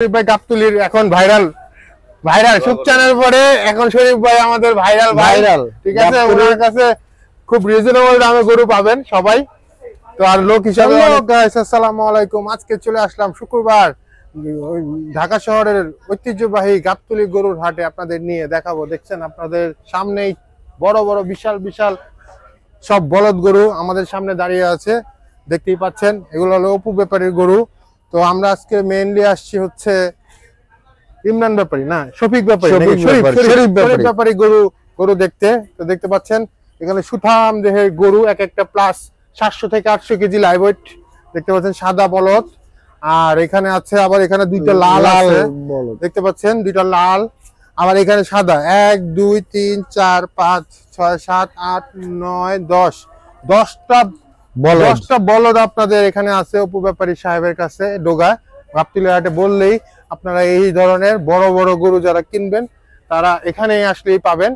শরীফ ভাই গাবতলীর এখন viral viral সুখ চ্যানেল পরে এখন শরীফ ভাই আমাদের ভাইরাল ঠিক আছে। ওনার কাছে খুব রিজনেবল দামে গরু পাবেন সবাই। তো আর লোক হিসাবে আসসালামু আলাইকুম। আজকে চলে আসলাম শুক্রবার ঢাকা শহরের ঐতিহ্যবাহী গাবতলী গরুর হাটে আপনাদের নিয়ে দেখাবো। দেখছেন আপনাদের সামনেই বড় বড় বিশাল বিশাল সব বলদ গরু আমাদের সামনে দাঁড়িয়ে আছে, দেখতেই পাচ্ছেন। এগুলো হলো অপু ব্যাপারীর গরু। তো আমরা আজকে মেইনলি আসছি হচ্ছে ইমরান ব্যাপারী না শফিক ব্যাপারী শরীফ ব্যাপারী গরু দেখতে। তো দেখতে পাচ্ছেন এখানে সুঠাম দেহের গরু, এক একটা প্লাস 700 থেকে 800 কেজি লাইভ ওয়েট দেখতে পাচ্ছেন, সাদা বলদ। আর এখানে আছে আবার এখানে দুইটা লাল আছে দেখতে পাচ্ছেন, দুইটা লাল। আবার এখানে সাদা 1 2 3 4 5 6 7 8 9 10 10টা বলদ আপনাদের এখানে আছে অপু ব্যাপারী সাহেবের কাছে ডোগা গাবতলী হাটে। বললেই আপনারা এই ধরনের বড় বড় গরু যারা কিনবেন তারা এখানে আসলেই পাবেন।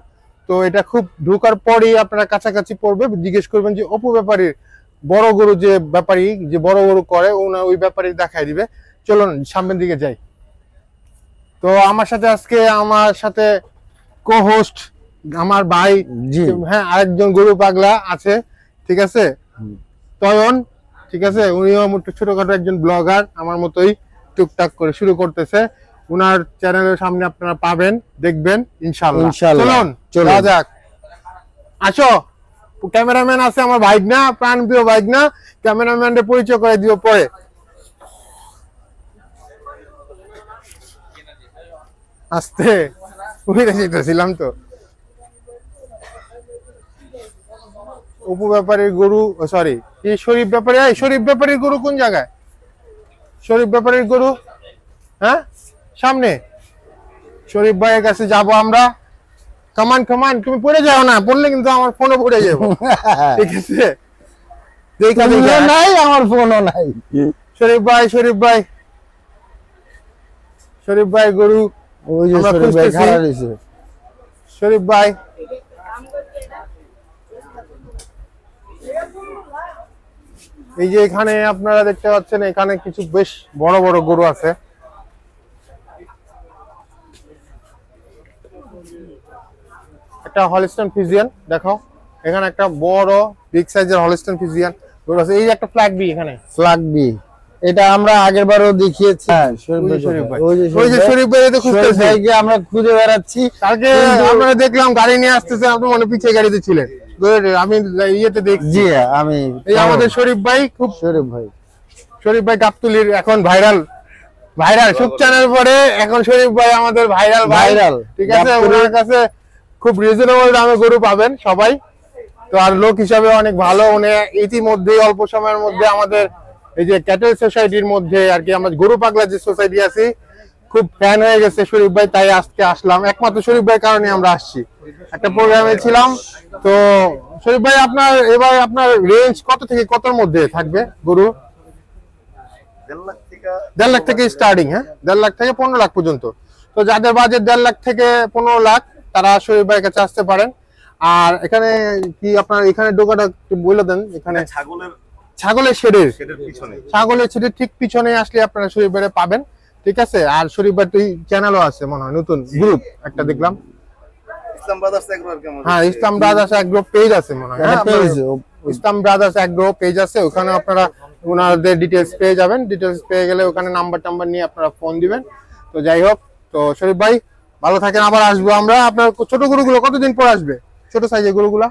তো এটা খুব ঢোকার পরেই আপনারা কাছাকাছি পড়বে, জিজ্ঞেস করবেন যে অপু ব্যাপারীর বড় গরু যে ব্যাপারী যে বড় গরু করে ওই ব্যাপারী দেখাই দিবে। চলুন সামনের দিকে যাই। তো আমার সাথে কো হোস্ট আমার ভাই, হ্যাঁ আরেকজন গরু পাগলা আছে, ঠিক আছে, তয়ন, ঠিক আছে। উনিও ছোটখাটো একজন ব্লগার আমার মতোই টুকটাক করে শুরু করতেছে। উনার চ্যানেলের সামনে আপনারা পাবেন, দেখবেন ইনশাআল্লাহ। চলুন চলা যাক। আসো, ক্যামেরাম্যান আছে আমার ভাইগনা, প্রাণপ্রিয় ভাইগনা, ক্যামেরাম্যানের পরিচয় করে দিও পরে। আস্তে ছিলাম তো। অপু ব্যাপারীর গরু, সরি শরীফ ব্যাপারীর গরু কোন জায়গায়? শরীফ ব্যাপারীর গরু হ্যাঁ সামনে। শরীফ ভাইয়ের কাছে যাব আমরা। কামান তুমি পড়ে যাও না, পড়লে কিন্তু আমার ফোনও পড়ে যাবো, ঠিক আছে। নাই আমার ফোনও নাই। শরীফ ভাই গরু শরীফ ভাই এই যে এখানে আপনারা দেখতে পাচ্ছেন এখানে কিছু বেশ বড় বড় গরু আছে। একটা হলিস্টাইন ফ্রিজিয়ান দেখো, এখানে একটা বড় বিগ সাইজের হলিস্টাইন ফ্রিজিয়ান গরু আছে। এই যে একটা ফ্ল্যাগ বি, এখানে ফ্ল্যাগ বি, এটা আমরা আগেরবারও দেখিয়েছি। শরীফ ভাই আমরা খুঁজে বেড়াচ্ছি। কালকে আপনারা দেখলাম গাড়ি নিয়ে আসতেছে, আপনি মনে পিছে গাড়িতে ছিলেন, আমি ইয়েতে দেখছি। আমি এই আমাদের শরীফ ভাই শরীফ ভাই গাবতলীর এখন ভাইরাল সুখ চ্যানেল পরে এখন শরীফ ভাই আমাদের ভাইরাল, ঠিক আছে। ওনার কাছে খুব রিজনেবল দামে গরু পাবেন সবাই। তো আর লোক হিসাবে অনেক ভালো। উনি ইতিমধ্যে অল্প সময়ের মধ্যে আমাদের এই যে ক্যাটেল সোসাইটির মধ্যে আর কি, আমরা গরু পাগলা যে সোসাইটি আছি খুব ফ্যান হয়ে গেছে শরীফ ভাই, তাই আজকে আসলাম। একমাত্র শরীফ ভাইয়ের কারণে আমরা আসছি, একটা প্রোগ্রামে ছিলাম। তো শরীফ ভাই আপনার রেঞ্জ কত থেকে কতর মধ্যে থাকবে গরু? 1.5 লাখ থেকে স্টার্টিং, হ্যাঁ 1.5 লাখ থেকে 15 লাখ পর্যন্ত। তো যাদের বাজেট 1.5 লাখ থেকে 15 লাখ তারা শরীফ ভাইয়ের কাছে আসতে পারেন। আর এখানে কি আপনার এখানে ডোকাটা বলে দেন, এখানে ছাগলের শেডের ঠিক পিছনে আসলে আপনারা শরীফ ভাইরে পাবেন, ঠিক আছে। আর শরীফ ভাই চ্যানেলও আছে মনে হয়, নতুন গ্রুপ একটা দেখলাম, হ্যাঁ ইসলাম ব্রাদার্স এগ্রো পেজ আছে মনে হয়, ইসলাম ব্রাদার্স এগ্রো পেজ আছে। ওখানে আপনারা ওনাদের ডিটেলস পেয়ে যাবেন। ডিটেলস পেয়ে গেলে ওখানে নাম্বার নিয়ে আপনারা ফোন দিবেন। তো যাই হোক, তো শরীফ ভাই ভালো থাকেন, আবার আসবো আমরা। আপনার ছোট গরুগুলো কতদিন পর আসবে? ছোট সাইজের গরুগুলা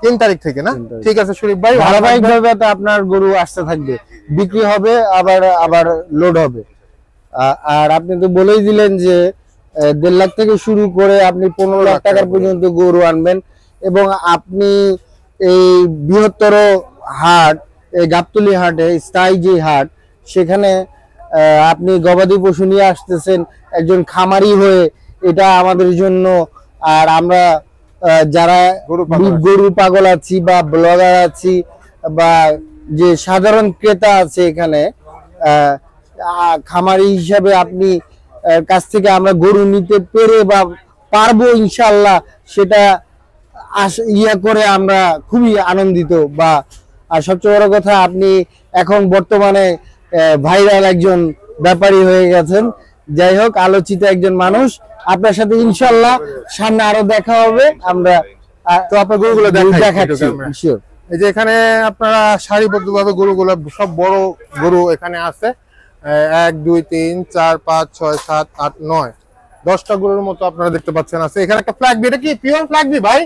3 তারিখ থেকে না? ঠিক আছে শরীফ ভাই, ধারাবাহিকভাবে আপনার গরু আসতে থাকবে, বিক্রি হবে, আবার লোড হবে। আর আপনি তো বলেই দিলেন যে 1.5 লাখ থেকে শুরু করে আপনি 15 লাখ টাকার পর্যন্ত গরু আনবেন। এবং আপনি এই বৃহত্তর হাট, এই গাবতলী হাটে স্থায়ী যে হাট, সেখানে আপনি গবাদি পশু নিয়ে আসতেছেন একজন খামারি হয়ে, এটা আমাদের জন্য, আর আমরা যারা গরু পাগল আছি বা ব্লগার আছি বা যে সাধারণ ক্রেতা আছে এখানে, খামারি হিসাবে আপনি কাছ থেকে আমরা গরু নিতে পেরে বা পারবো ইনশাআল্লাহ, সেটা করে আমরা খুবই আনন্দিত। বা আর সবচেয়ে বড় কথা, আপনি এখন বর্তমানে ভাইরাল একজন ব্যাপারী হয়ে গেছেন। যাই হোক, আলোচিত একজন মানুষ। আপনার সাথে ইনশাআল্লাহ সামনে আরো দেখা হবে। আমরা তো আপনার গরুগুলো দেখাচ্ছি শিওর। এই যে এখানে আপনারা সারিবদ্ধভাবে গরুগুলো সব বড় গরু এখানে আছে। 1 2 3 4 5 6 7 8 9 10টা গরুর মতো আপনারা দেখতে পাচ্ছেন আছে। এখানে একটা ফ্ল্যাগ বি, এটা কি পিওর ফ্ল্যাগ বি ভাই?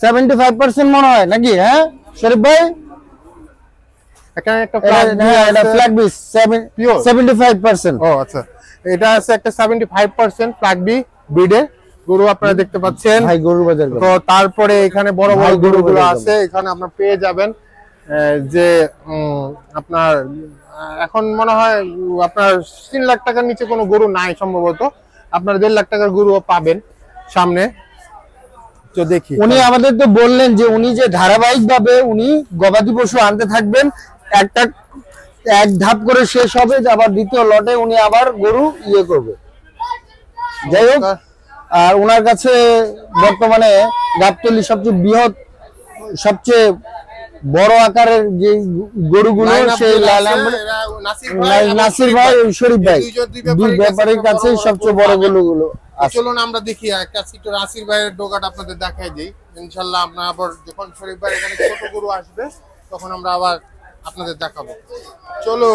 75% মনে হয় নাকি? হ্যাঁ শরীফ ভাই, এখানে একটা ফ্ল্যাগ বি 75%। ও আচ্ছা, এটা আছে একটা 75% ফ্ল্যাগ বি ব্রিডের গরু আপনারা দেখতে পাচ্ছেন ভাই গরুর বাজার। তো তারপরে এখানে বড় বড় গরুগুলো আছে। এখানে আপনারা পেয়ে যাবেন যে আপনার এখন মনে হয় আপনার 3 লাখ টাকার নিচে কোনো গরু নাই সম্ভবত। আপনার 1.5 লাখ টাকার গরুও পাবেন সামনে। তো দেখি, উনি আমাদের তো বললেন যে উনি যে ধারাবাহিকভাবে উনি গবাদি পশু আনতে থাকবেন, এক ধাপ করে শেষ হবে, আবার দ্বিতীয় লটে উনি আবার গরু করবে। যাই হোক, আর ওনার কাছে বর্তমানে গাবতলী সবচেয়ে বৃহৎ, সবচেয়ে বড় আকারের যে গরুগুলো সেই নাসির ভাই, শরীফ ভাই, দুই ব্যাপারীর কাছে সবচেয়ে বড় গরুগুলো। চলুন আমরা দেখি একটা একটু নাসির ভাইয়ের ডোকাটা আপনাদের দেখাই দিই। ইনশাআল্লাহ আপনারা আবার যখন শরীফ ভাই এখানে ছোট গরু আসবে তখন আমরা আবার আপনাদের দেখাবো। চলো।